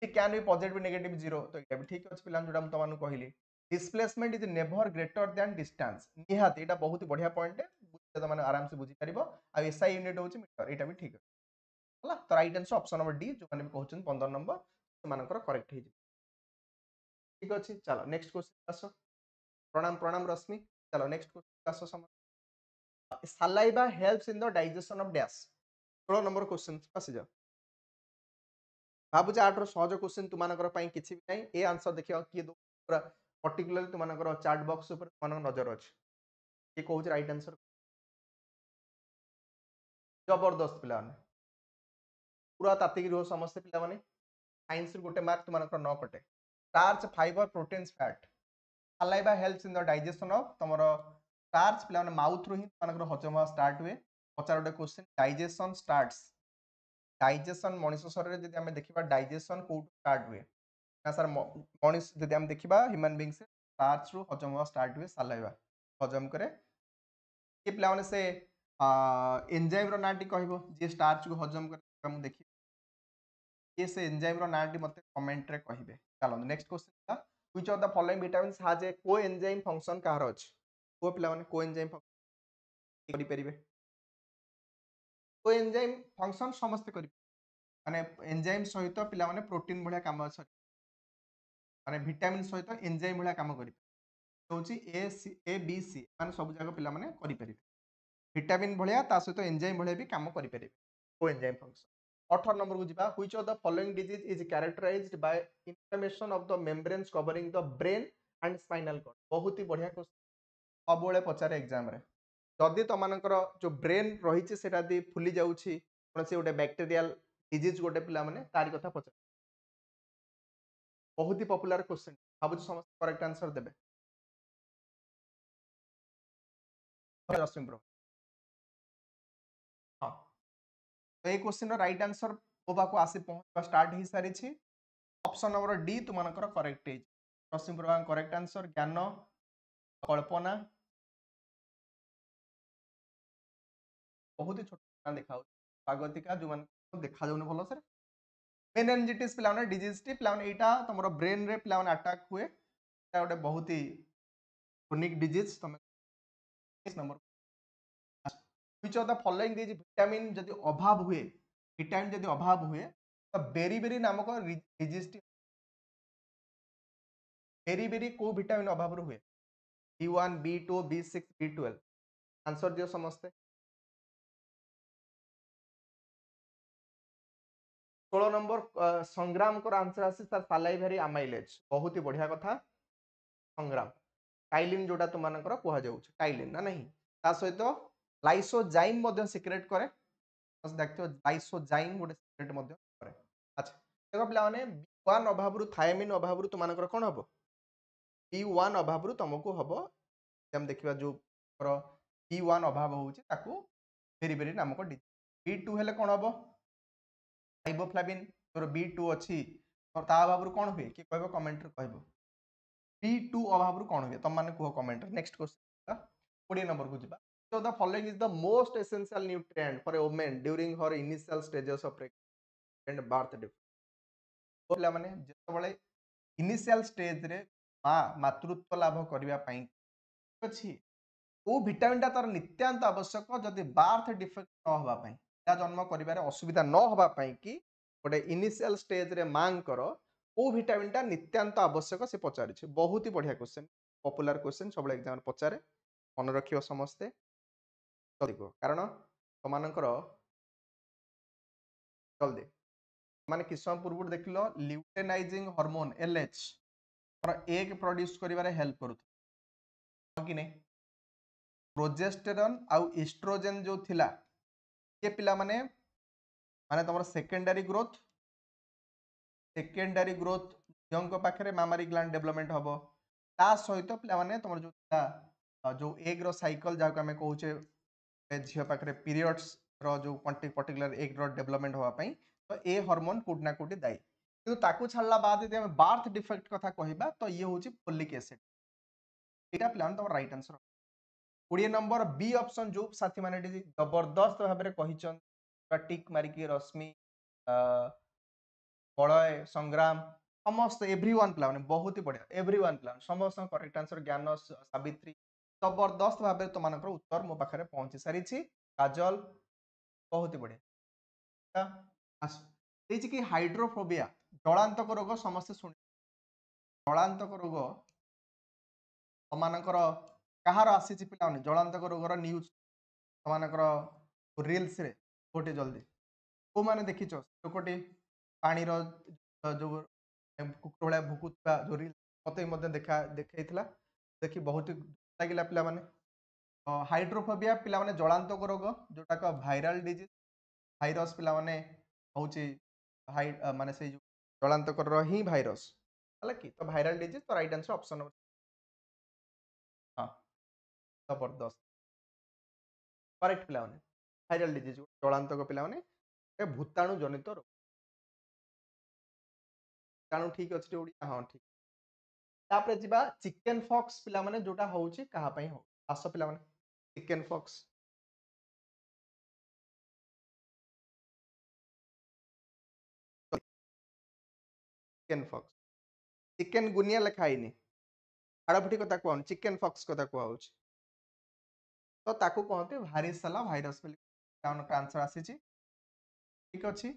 it can be positive negative zero तो एटा भी ठीक अछि प्लान जोटा तमानु कहली displacement is never greater than distance निहात एटा बहुत बढ़िया पॉइंट है बुझे त माने आराम से बुझी परिबो आ एसआई यूनिट होची मीटर एटा भी ठीक है हला तो right answer option number D जो माने कहउछन 15 नंबर तमानकर करेक्ट हे ठीक अछि चलो नेक्स्ट क्वेश्चन आसो प्रणाम प्रणाम रश्मि चलो नेक्स्ट क्वेश्चन आसो सम saliva helps in the digestion of dash 16 number question आसी जाओ भाबुचे आठर सहज क्वेश्चन तुमानकर पई किछि भी नै ए आंसर देखियो कि दो पूरा पर्टिकुलरली तुमानकर चैट बॉक्स ऊपर तुमानकर नजर अछि ये कहउछ राइट आंसर जबरदस्त पिला माने पूरा तातिक रो समस्त पिला माने साइंस रे गोटे मार्क तुमानकर न कटे starch fibre proteins fat saliva helps in the digestion of तमरो स्टार्च पिला माने माउथ रो ही तुमानकर हजम स्टार्ट हुए पचार गोटे क्वेश्चन डाइजेशन स्टार्ट्स डाइजेशन मनुष्य शरीर जदि हम देखिबा डाइजेशन को स्टार्ट हुए ना सर मनुष्य जदि हम देखिबा ह्यूमन बीइंग से स्टार्च रो हजम हुआ स्टार्ट हुए सलाइवा हजम करे ये पिला माने से एंजाइम रो नाटी कहबो जे स्टार्च को हजम करे हम देखि ये से एंजाइम रो नाटी मते कमेंट रे कहिबे चलो नेक्स्ट क्वेश्चन था which of the following vitamins has a coenzyme function car अछि को पिला माने कोएंजाइम फंक्शन करि परिबे कोएंजाइम फंक्शन समस्त करि माने एंजाइम सहित पिला माने प्रोटीन भलिया काम अछि माने विटामिन सहित एंजाइम भलिया काम करि होची ए बी सी माने सब जगह पिला माने करि परिबे विटामिन भलिया ता सहित एंजाइम भलिया भी काम करि परिबे कोएंजाइम फंक्शन 18 नंबर को जिबा which of the following disease is characterised by inflammation of the membranes covering the brain and spinal cord बहुत ही बढ़िया क्वेश्चन सबले पचारे एग्जाम रे जदि तमानकर जो ब्रेन रही सेटा दी फुली जाउछि कोनसे गोटे बैक्टीरियल डिजीज गोटे पिला माने तारि कथा पचार बहुत ही पॉपुलर क्वेश्चन भाबु समस्त करेक्ट आंसर देबे रश्मि ब्रो तो ये क्वेश्चन राइट आंसर मो पाखु आसी पहुंचवा स्टार्ट हो सारी ऑप्शन नंबर डी तुमनकर करेक्ट है रश्मि प्रभा करेक्ट आंसर ज्ञान कल्पना बहुत ही छोट देखा स्वागतिका जो मान देखा जाउन भलो सर मेनिंजाइटिस पिला माने डिजीज टी पिला माने एटा तमरो ब्रेन रे पिला माने अटैक हुए एटा गोटे बहुत ही क्रोनिक डिजीज तमे इस number which of the following this vitamin जदि अभाव हुए विटामिन जदि अभाव हुए तो बेरी बेरी नामक डिजीज टी बेरी बेरी को विटामिन अभाव रो हुए B1 B2 B6 B12 answer दियो समस्ते 16 नंबर संग्राम को आंसर आसी सर सालाइवरी अमाइलेज बहुत ही बढ़िया कथा संग्राम काइलिन जोटा तुम मानकर कुहा जाउछ काइलिन ना नहीं ता सहित लाइसोजाइम मध्ये सिक्रेट करे बस देखियो लाइसोजाइम गोटे सिक्रेट मध्ये करे अच्छा देखो पिला माने B1 अभाव रु थायमिन अभाव रु तुम मानकर कोन हबो B1 अभाव रु तुमको हबो हम देखिबा जो B1 अभाव होउची ताकू बेरी बेरी नामक B2 हेले कोन हबो राइबोफ्लाविन तोर B2 अछि और ता अभाव रु कोन हुए कि कहबो कमेंट रे कहबो B2 अभाव रु कोन हुए तुम माने कुहो कमेंट रे नेक्स्ट क्वेश्चन 20 नंबर को जिबा so the following is the most essential nutrient for a woman during her initial stages of pregnancy and birth defect बोला माने जेतबळे इनिशियल स्टेज रे मातृत्व लाभ करिवा पई अछि ओ विटामिन ता तर नित्यांत आवश्यक जदि बार्थ डिफेक्ट न होबा पई या जन्म करिबारे असुविधा न होबा पई कि गोटे इनिशियल स्टेज रे मांग करो ओ विटामिन ता नित्यांत आवश्यक से पचारि बहुत ही बढ़िया क्वेश्चन पॉपुलर क्वेश्चन सब एग्जाम पचारे मन रखियो समस्ते कारण तमानकर जल्दी माने किस समय पूर्व देखिलो ल्यूटेनाइजिंग हार्मोन एलएच और एग प्रोड्यूस करिवारे हेल्प करू कि नहीं प्रोजेस्टेरॉन आउ एस्ट्रोजेन जो थिला ये पिला माने माने तमर सेकेंडरी ग्रोथ यंग पाखरे मामारी ग्लैंड डेवलपमेंट हबो ता सहित पिला माने तमर जो एग रो साइकिल जाको हमें कहूचे झियो पाखरे पीरियड्स रो जो पर्टिकुलर एग रो डेवलपमेंट होवा पई तो ए हार्मोन कोड ना कोड दाई किंतु ताकू छाड़ला बाद यदि हम बार्थ डिफेक्ट कथा कहिबा तो ये होची फोलिक एसिड एटा प्लान तमर right answer 20 number B option जो साथी माने जबरदस्त भाव में कहिचन टिक मारिकी रश्मि बलय संग्राम समस्त एवरीवन प्ला माने बहुत ही बढ़िया एवरीवन प्ला समस्त करेक्ट आंसर ज्ञान सावित्री जबरदस्त भाव में तुमनकर उत्तर मो पाखरे पहुंची सारी काजल बहुत ही बढ़िया देखिए कि हाइड्रोफोबिया जलांतक रोग समस्त शुणी जलांतक रोग तुमनकर कहार आसी पिलाने जलांतक रोगर न्यूज तुमनकर रील्स रे गोटे जल्दी को माने देखिछ लोकटी पानी रो जो कुकुर भाया भुकुता जो रील मते देखा देखैथिला देखि बहुत लागिला पिला माने हाइड्रोफोबिया पिला माने जलांतक रोग जोटा का वायरल डिजीज भाइरस पिला माने होची माने से जलांतक रो ही भाइरस हला कि तो वायरल डिजीज तो राइट आंसर ऑप्शन नंबर हां जबरदस्त करेक्ट पिला माने वायरल डिजीज जलांतक पिला माने भूताणु जनित रोग ताणु ठीक अछि ओडिया हां ठीक तापरे जिबा चिकन फॉक्स पिला माने जोटा होउची कहा पई हो आसो पिला माने chicken pox chicken pox chikungunya लिखाइनी हाड़फुटी कथा कहन चिकन फॉक्स कथा कहउची तो ताकू कहते भारिसला भाइरस आंसर आसी ठीक अच्छी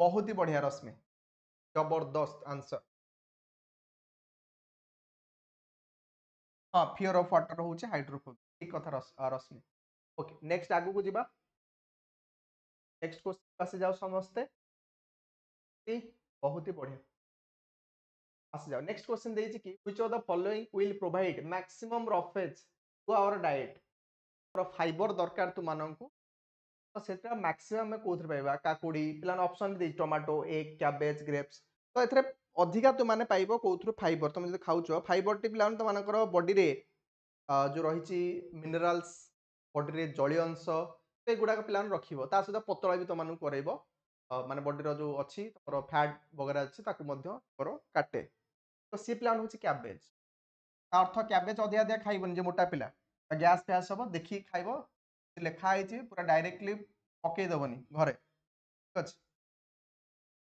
बहुत ही बढ़िया रश्मि जबरदस्त आंसर हाँ फियर ऑफ वाटर होचे हाइड्रोफोबिक ठीक कथा रश्मि ओके नेक्स्ट आगु को जिबा नेक्स्ट क्वेश्चन आसी जाओ समस्ते बहुत ही बढ़िया आसी जाओ नेक्स्ट क्वेश्चन देछि कि which of the following will provide maximum roughage to our diet fibre दरकार तु माननकु तो सेटा मैक्सिमम में कोथरे पाइबा काकुडी प्लान ऑप्शन दे टोमेटो एग कैबेज ग्रेप्स तो एथरे अधिका तु माने पाइबो कोथरो फाइबर तुम जे खाउछो फाइबर टी प्लान तो मानकर बॉडी रे जो रहिछि मिनरल्स बॉडी रे जलीय अंश एगुड़ा प्लान रखिबो ता सहित पतला भी तुम करइबो माने बॉडी रो जो अछि तमरो फैट वगैरह अछि ताकू मध्य करो काटे तो सी प्लान होछि कैबेज ता अर्थ कैबेज अधिया अधिया खाइबन जे मोटा पिला गैस फैस हबो देखि खाइबो लेखा आइछि पूरा डायरेक्टली पके दबनी घरे ठीक अछि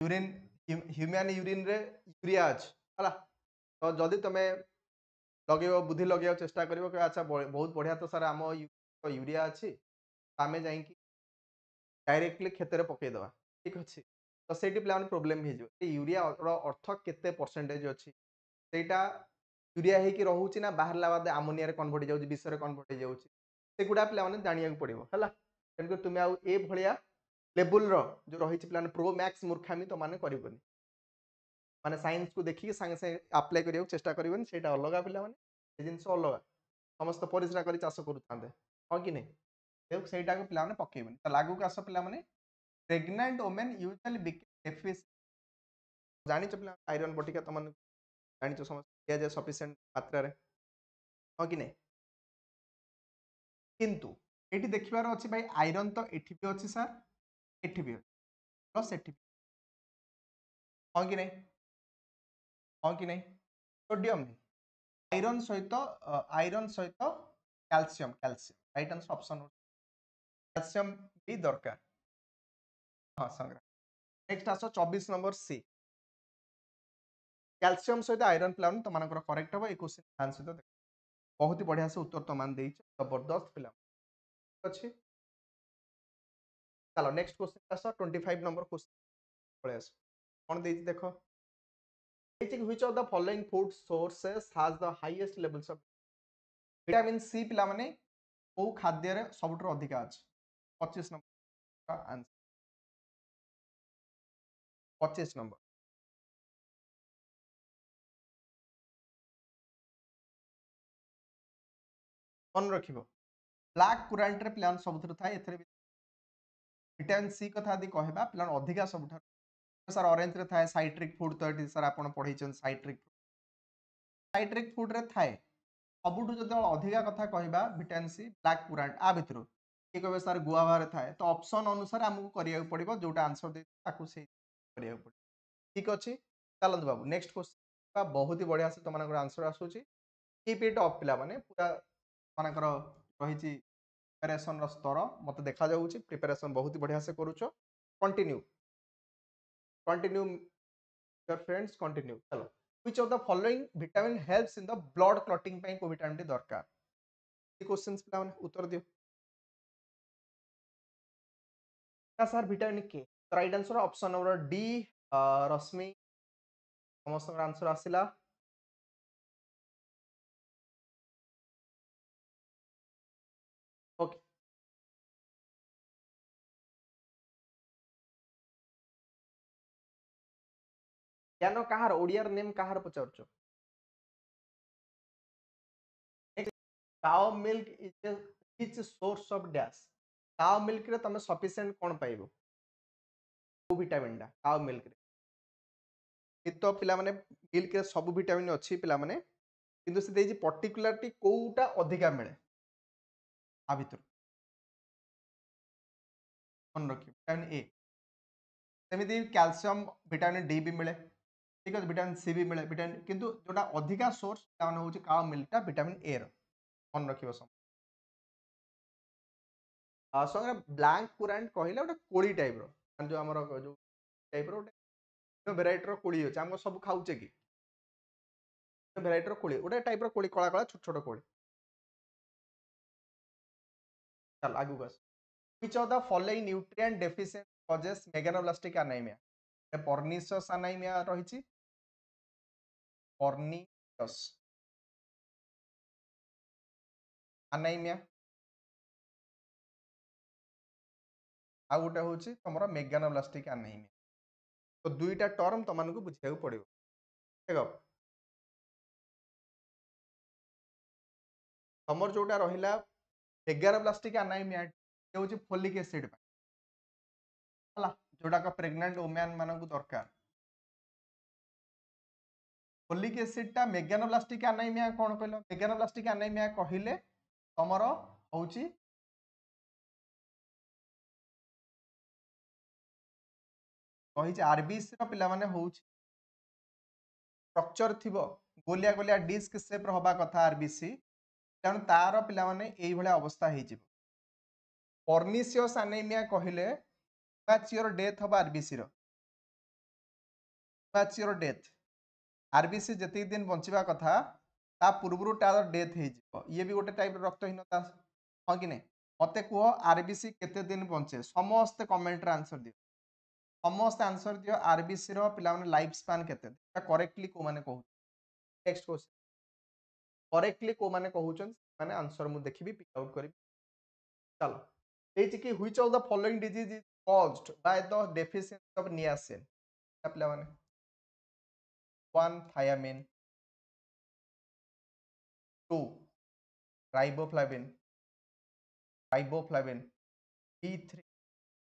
यूरिन ह्यूमन यूरिन रे यूरिया अछि हला तो जदी तमे लगेबो बुद्धि लगेबो चेष्टा करिवो कि अच्छा बहुत बढ़िया तो सर आम यूरिया अछि आमे जाई कि डायरेक्टली खेतरे पके दवा ठीक अछि तो सेठी प्लान प्रॉब्लम हे जो यूरिया रो अर्थ केते परसेंटेज अछि सेटा यूरिया हे कि रहउछि ना बाहरला बाद अमोनिया रे कन्वर्ट जाउछि विष रे कन्वर्ट जाउछि सेगुडा प्ला माने जानिया पड़िबो हला तेन तुमे आ ए भलिया लेवल रो जो रहिछि प्लान प्रो मैक्स मूर्खामी तो माने करिवनी माने साइंस को देखि संगे संगे अप्लाई करियो चेष्टा करिवनी सेटा अलगा पिला माने ए जिंस अलगा समस्त परिश्रा करी चाष करूथांदे हो कि नहीं देख सेटा को पिला माने पकेइबनी तो लागू का आस पिला माने pregnant women usually become deficient जानि पिला आयरन बटिका तमन जानि समस्त दिया जाए सफिशिएंट मात्रा रे हो कि नहीं किंतु एठी देखिबार अछि भाई आयरन तो एठी भी अछि सर एठी भी प्लस एठी हो कि नहीं हो कि नहीं सोडियम आयरन सहित calcium calcium right answer option calcium भी दरकार हां संग्रह नेक्स्ट आसो 24 नंबर सी कैल्शियम सहित आयरन प्लान तो मानकर करेक्ट हो ए क्वेश्चन ध्यान से देख बहुत ही बढ़िया से उत्तर तो मान देइछ जबरदस्त प्लान अछि चलो नेक्स्ट क्वेश्चन आसो 25 नंबर क्वेश्चन पळे आसो कोन देइछ देखो which of the following food sources has the highest levels of vitamin C पिला माने को खाद्य रे सबुठर अधिक अछि 25 नंबर का आंसर 25 नंबर मन रखिबो ब्लैक कुरांट रे प्लान सबुठर थाए एथरे विटामिन सी कथा यदि कहबा प्लान अधिका सबुठर सर ऑरेंज रे थाए साइट्रिक फूड तो एटी सर आपण पढैछन साइट्रिक फूड रे थाए सबुठु जदि अधिका कथा कहबा विटामिन सी ब्लैक कुरांट आ भितरु कि कहबे सर गुआवा रे थाए तो ऑप्शन अनुसार हमकु करिया पड़िबो जोटा आंसर दे ताकू से करिया पड़िबो ठीक अछि चलंत बाबू नेक्स्ट क्वेश्चन बहुत ही बढ़िया से तमनकर आंसर आसुची कीप इट अप पिला माने पूरा मानकर रहिची प्रिपरेशन रो स्तर मते देखा जाउची प्रिपरेशन बहुत ही बढ़िया से करूचो कंटिन्यू योर फ्रेंड्स कंटिन्यू चलो which of the following vitamin helps in the blood clotting ପାଇଁ को विटामिन टी दरकार ये क्वेश्चंस पिला माने उत्तर दियो का sir vitamin K right answer option number D Rashmi समस्त आंसर आसिला ओके ज्ञान कहार ओडियार नेम कहार पचारचो cow milk is a rich source of dash cow milk रे तमे सफिशिएंट कोन पाइबो को विटामिन डा काउ मिल्क रे तो पिला माने मिल्क रे सब विटामिन अछि पिला माने किंतु से देजी पर्टिकुलरली कोउटा अधिका मिले आ भितर मन रखियो विटामिन ए सेमिति कैल्शियम विटामिन डी भी मिले ठीक है विटामिन सी भी मिले विटामिन किंतु जोटा अधिका सोर्स ताने होची काउ मिल्क टा विटामिन ए रो मन रखियो सम संगे ब्लैंक कुरांट कहिला ओटा कोली टाइप रो जो हमर जो टाइप रो भेराइटी रो कोली अछि हम सब खाउचे की भेराइटी रो कोली ओटा टाइप रो कोली कळा कळा छोट छोट कोली चल आगु बस which of the following nutrient deficient causes megaloblastic anemia pernicious anemia रहिछि pernicious anemia आ गोटे होछि तमरा मेगानोब्लास्टिक anemia तो दुईटा टर्म तमनको बुझिया पड़िबो देखो तमर जोटा रहिला मेगानोब्लास्टिक anemia होछि फोलिक एसिड हला जोटा का प्रेग्नेंट वुमेन मानकु दरकार फोलिक एसिड टा मेगानोब्लास्टिक anemia कोन कहलो मेगानोब्लास्टिक anemia कहिले तमरो होछि कहि आरबीसी रो पिला माने होउछ स्ट्रक्चर थिबो गोलिया गोलिया डिस्क शेप रो हबा कथा आरबीसी कारण तार पिला माने एई भले अवस्था हेइ जिवो पर्निशियस एनीमिया कहिले मैच्योर डेथ हबा आरबीसी रो मैच्योर डेथ आरबीसी जति दिन बंचिबा कथा ता पूर्वरु तार डेथ हेइ जिवो ये भी गोटे टाइप रो रक्तहीनता हां कि नै मते कुह आरबीसी केते दिन बंचे समस्त कमेंट रे आंसर दियो समस्त आंसर दियो आरबीसी रो पिला माने लाइफ स्पैन केते करेक्टली को माने कहू नेक्स्ट क्वेश्चन करेक्टली को माने कहउचन माने आंसर मु देखिबी पिक आउट करी चलो एछि कि which of the following disease is caused by the deficiency of niacin पिला माने 1 थायामिन 2 राइबोफ्लाविन B3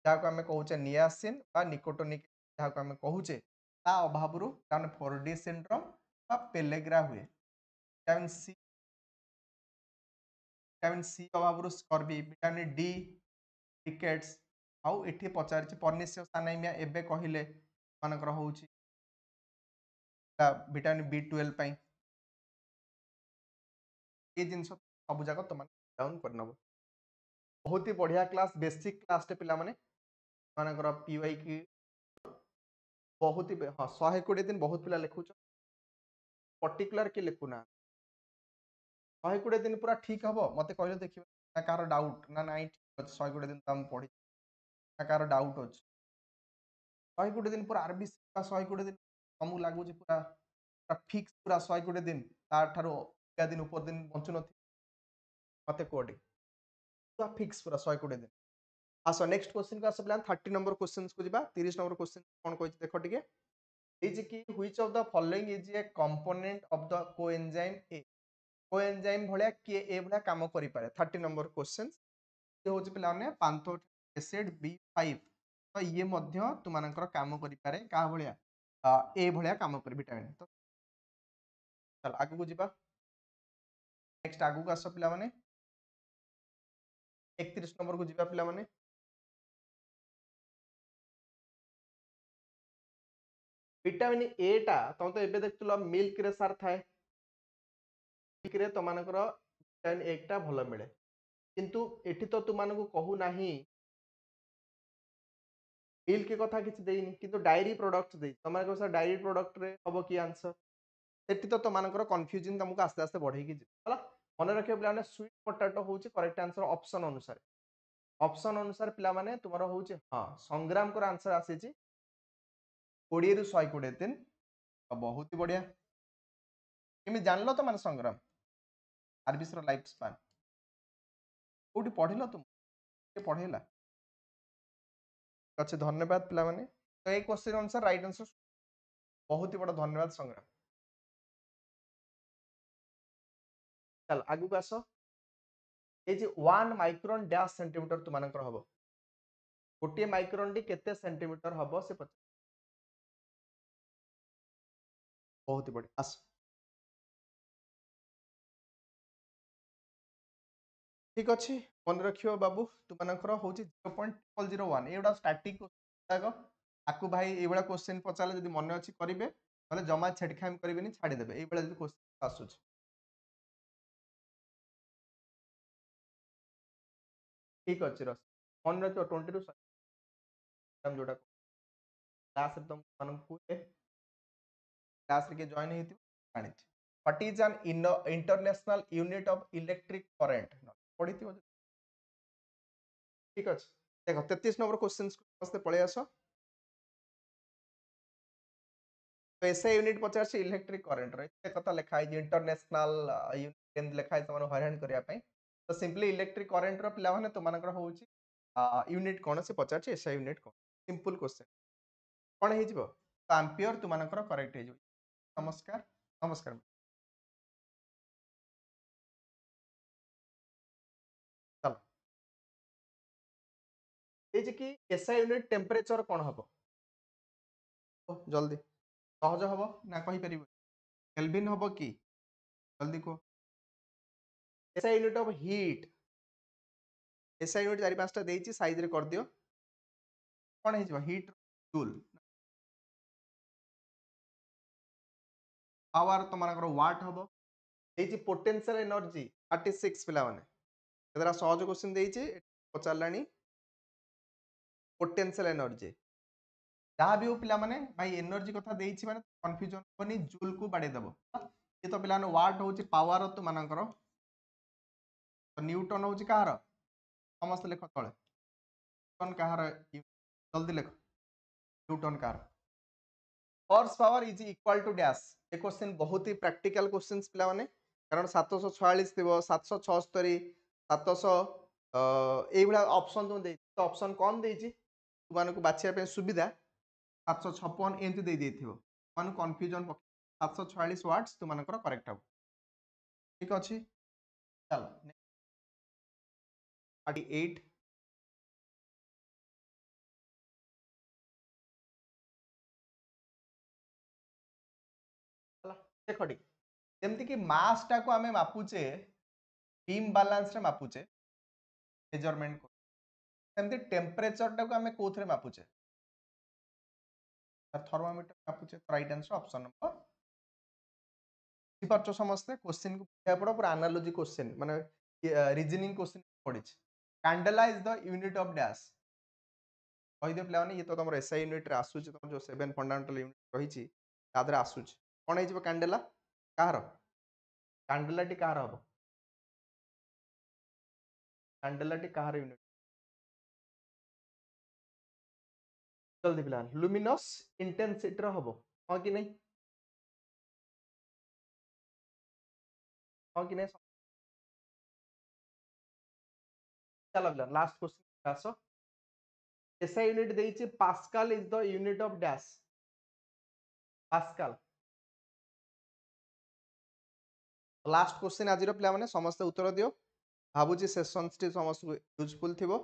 ଯାହାକୁ ଆମେ କହୁଛେ ନିଆସିନ୍ ବା ନିକୋଟୋନିକ୍ ଯାହାକୁ ଆମେ କହୁଛେ ତା ଅଭାବରୁ ତାମାନେ 4D ସିଣ୍ଡ୍ରୋମ ବା ପେଲେଗ୍ରା ହୁଏ ଭିଟାମିନ୍ ସି ଅଭାବରୁ ସ୍କର୍ବି ଭିଟାମିନ୍ ଡି ରିକେଟ୍ସ ଆଉ ଏଠି ପଚାରିଛି ପର୍ନିସିୟସ୍ ଆନେମିଆ ଏବେ କହିଲେ ମାନଙ୍କର ହଉଛି ଭିଟାମିନ୍ B12 ପାଇଁ ଏ ଜିନିଷ ସବୁ ଯାକ ତମାନେ ଡାଉନ୍ କରିନବ बहुत ही बढ़िया क्लास बेसिक क्लास टे पिला माने मानकर पीवाई की बहुत ही हाँ 120 दिन बहुत पिला लिखुछ पर्टिकुलर के लिखुना 120 दिन पूरा ठीक हबो मते कहले देखिबे ना कार डाउट ना नाइ ठीक अछि 120 दिन तम पढी ना कार डाउट अछि 120 दिन पूरा आरबीसी का 120 दिन हमु लागु जे पूरा फिक्स पूरा 120 दिन ता ठारो क्या दिन ऊपर दिन बंचु नथि मते कोडी पूरा फिक्स पूरा 120 दिन आसो नेक्स्ट क्वेश्चन को आसो प्लान 30 नंबर क्वेश्चंस को जिबा 30 नंबर क्वेश्चन कोन कहै देखो टिके इज कि which of the following is a component of the coenzyme A coenzyme भलिया के ए भलिया काम करि पारे 30 नंबर क्वेश्चन जे होची पिला ने पांथोनिक एसिड B5 तो ये मध्य तुमानकर काम करि पारे का भलिया ए भलिया काम करि विटामिन तो चल आगु को जिबा नेक्स्ट आगु को आसो पिला माने 31 नंबर को जिबा पिला माने विटामिन ए टा तुम तो एबे देखतलो मिल्क रे सार थाए मिल्क रे तो मानकर विटामिन ए टा भलो मिले किंतु एठी तो तुमानको कहू नाही मिल्क कथा किछि देइनी किंतु डायरी प्रोडक्ट दे तमानको सर डायरी प्रोडक्ट रे हबो की आंसर एठी तो तुमानकर कंफ्यूजन तुमको आस्ते आस्ते बढ़ेगी हला मन रखे पिला ने स्वीट पोटैटो होची करेक्ट आंसर ऑप्शन अनुसार पिला माने तुमारो होची हां संग्राम को आंसर आसी छी 20 रु 120 दिन बहुत ही बढ़िया केमी जानलो तो माने संग्राम आरबीसी रो लाइफ स्पैन कोठी पढिलो तुम के पढेला अच्छे धन्यवाद पिला माने तो एक क्वेश्चन अनुसार राइट आंसर बहुत ही बड़ा धन्यवाद संग्राम चल आगु को आसो ए जे 1 माइक्रोन डैश सेंटीमीटर तुमानकर हबो गोटे माइक्रोन डी केते सेंटीमीटर हबो से बहुत ही बढ़िया आस ठीक अछि मन रखियो बाबू तुमानकर होची 0.001 एडा स्टैटिक ताको आकु भाई एबेला क्वेश्चन पचाले जदि मन अछि करिवे माने जमा छेडखाम करिवेनी छाडी देबे एबेला जदि क्वेश्चन आसुछ ठीक अछि रस मन रखियो 20 रु हम जोडा क्लास रे तुम मानकु क्लास रे के जॉइन हेति जानि what is an international unit of electric current पढ़ी थी ठीक अछि देखो 33 नंबर क्वेश्चन समस्त पळे आसो तो एसआई यूनिट पचार से इलेक्ट्रिक करंट रे ए कथा लिखा है इंटरनेशनल यूनिट लिखा है तमन हरान करिया पई तो सिंपली इलेक्ट्रिक करंट रो पिला माने तुमानकर होउची यूनिट कोन से पचार से एसआई यूनिट कोन सिंपल क्वेश्चन कोन हे जिवो तो एम्पियर तुमानकर करेक्ट हे जिवो नमस्कार नमस्कार चलो ए जे कि एसआई यूनिट टेंपरेचर कोन हबो जल्दी सहज हबो ना कहि परिबो केल्विन हबो की जल्दी को SI unit of heat SI unit 4 5 टा देइची साइज रे कर दियो कोन हे जिवो हीट जूल पावर तो मानकर वाट हबो देछि पोटेंशियल एनर्जी 36 पिला माने एदरा सहज क्वेश्चन देछि पचारलानी पोटेंशियल एनर्जी जहाँ भी हो पिला माने भाई एनर्जी कथा देछि माने कंफ्यूजन होनी जूल को बाडे दबो ये तो पिला माने वाट होछि पावर तो मानकर तो न्यूटन होछि कहार समस्त लेख तळे न्यूटन कहार जल्दी लेख न्यूटन कहार horse power is equal to dash ये क्वेश्चन बहुत ही प्रैक्टिकल क्वेश्चंस पिला माने कारण 746 थिबो 776 700 एई भला ऑप्शन तो दे तो ऑप्शन कौन देछि तुमान को बाछिया पे सुविधा 756 एंती दे देथिबो मान कंफ्यूजन 746 वाट्स तुमानकर करेक्ट हबो ठीक अछि चलो 38 देखो ठीक जेमति कि मास टा को हमें मापुचे बीम बैलेंस रे मापुचे मेजरमेंट को सेमति टेम्परेचर टा को हमें कोथरे मापुचे थर्मोमीटर मापुचे तो राइट आंसर ऑप्शन नंबर बुझिपारछो समस्ते क्वेश्चन को बुझा पड़ो पूरा एनालॉजी क्वेश्चन माने रीजनिंग क्वेश्चन पड़िछ candela is the unit of dash कहि दे प्लान ये तो तमर एसआई यूनिट रे आसुची तम जो 7 फंडामेंटल यूनिट रहिची तादरे आसुची कोन हेजिबो कैंडेला काहर कैंडेलाटी काहर हबो कैंडेलाटी काहर यूनिट जल्दी प्लान लुमिनस इंटेंसिटी रो हबो हां कि नहीं हां कि नहीं चलो प्लान लास्ट क्वेश्चन आसो एसआई यूनिट देइची pascal is the unit of dash pascal last question आज प्ला माने समस्त उत्तर दियो भाबुची सेशंस टी समस्त यूजफुल थिबो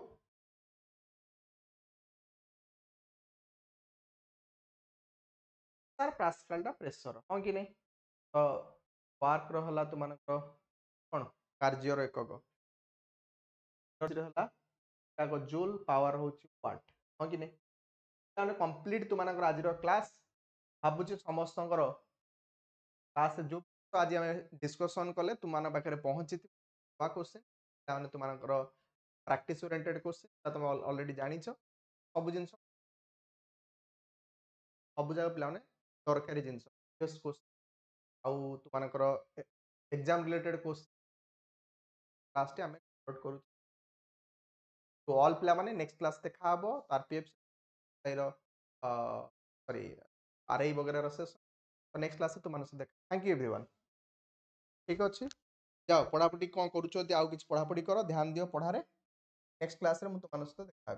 सर पास्कल टा प्रेशर हां कि नहीं तो वर्क रो हला तो मानकर कोन कार्य रो एकक एनर्जी रो हला काको जूल पावर होची वाट हां कि नहीं ताने कंप्लीट तो मानकर आज रो क्लास भाबुची समस्तंकर क्लास जो आज हम डिस्कशन कले तुम पाखे पहुंची क्वेश्चन ताने तुमकर प्रैक्टिस ओरिएंटेड क्वेश्चन तुम ऑलरेडी जानी सब जिन सब जगह पिला दरकारी जिन आउ तुमकर एग्जाम रिलेटेड क्वेश्चन क्लास आम करू तो ऑल पिला माने नेक्स्ट क्लास देखा हबो आरपीएफ सॉरी आरआई वगैरह सेशन तो नेक्स्ट क्लास तुम देखा थैंक यू एवरीवन ठीक अच्छे जाओ पढ़ापढ़ी कौन करुँच आउ कि पढ़ापढ़ी कर ध्यान दियो पढ़ारे नेक्स्ट क्लास रे मु तुम सहित देखा